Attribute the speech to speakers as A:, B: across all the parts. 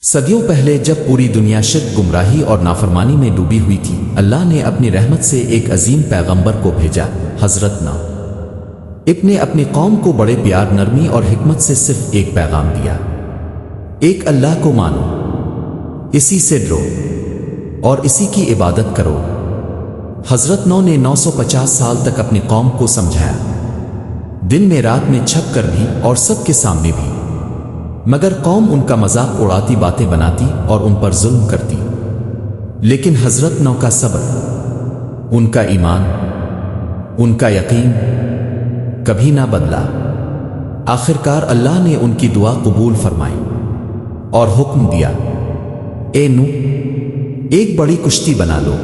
A: صدیوں پہلے جب پوری دنیا شرک، گمراہی اور نافرمانی میں ڈوبی ہوئی تھی، اللہ نے اپنی رحمت سے ایک عظیم پیغمبر کو بھیجا، حضرت نوح۔ ابن اپنی قوم کو بڑے پیار، نرمی اور حکمت سے صرف ایک پیغام دیا، ایک اللہ کو مانو، اسی سے ڈرو اور اسی کی عبادت کرو۔ حضرت نوح نے 950 سال تک اپنی قوم کو سمجھایا، دن میں رات میں، چھپ کر بھی اور سب کے سامنے بھی، مگر قوم ان کا مذاق اڑاتی، باتیں بناتی اور ان پر ظلم کرتی۔ لیکن حضرت نوح کا صبر، ان کا ایمان، ان کا یقین کبھی نہ بدلا۔ آخرکار اللہ نے ان کی دعا قبول فرمائی اور حکم دیا، اے نوح، ایک بڑی کشتی بنا لو۔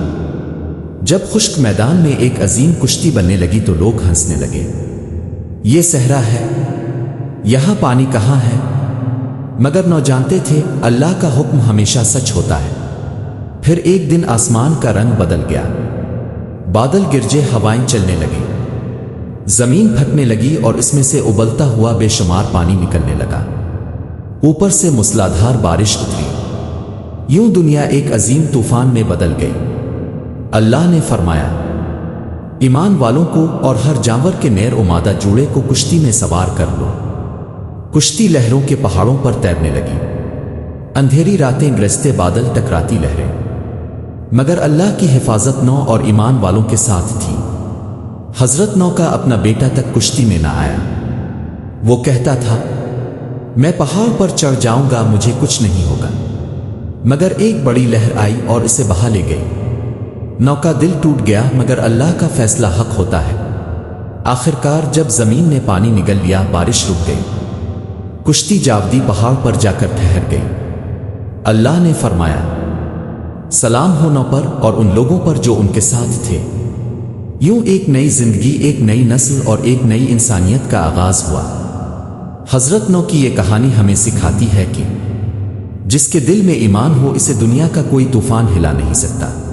A: جب خشک میدان میں ایک عظیم کشتی بننے لگی تو لوگ ہنسنے لگے، یہ صحرا ہے، یہاں پانی کہاں ہے؟ مگر نہ جانتے تھے اللہ کا حکم ہمیشہ سچ ہوتا ہے۔ پھر ایک دن آسمان کا رنگ بدل گیا، بادل گرجے، ہوائیں چلنے لگی، زمین پھٹنے لگی اور اس میں سے ابلتا ہوا بے شمار پانی نکلنے لگا۔ اوپر سے موسلادھار بارش اتری، یوں دنیا ایک عظیم طوفان میں بدل گئی۔ اللہ نے فرمایا، ایمان والوں کو اور ہر جانور کے نیر و مادہ جوڑے کو کشتی میں سوار کر لو۔ کشتی لہروں کے پہاڑوں پر تیرنے لگی، اندھیری راتیں گرجتے بادل، ٹکراتی لہریں، مگر اللہ کی حفاظت نوح اور ایمان والوں کے ساتھ تھی۔ حضرت نوح کا اپنا بیٹا تک کشتی میں نہ آیا۔ وہ کہتا تھا، میں پہاڑ پر چڑھ جاؤں گا، مجھے کچھ نہیں ہوگا، مگر ایک بڑی لہر آئی اور اسے بہا لے گئی۔ نوح کا دل ٹوٹ گیا، مگر اللہ کا فیصلہ حق ہوتا ہے۔ آخرکار جب زمین نے پانی نگل لیا، بارش رک گئی، کشتی جاودی پہاڑ پر جا کر ٹھہر گئی۔ اللہ نے فرمایا، سلام ہو نوح پر اور ان لوگوں پر جو ان کے ساتھ تھے۔ یوں ایک نئی زندگی، ایک نئی نسل اور ایک نئی انسانیت کا آغاز ہوا۔ حضرت نوح کی یہ کہانی ہمیں سکھاتی ہے کہ جس کے دل میں ایمان ہو، اسے دنیا کا کوئی طوفان ہلا نہیں سکتا۔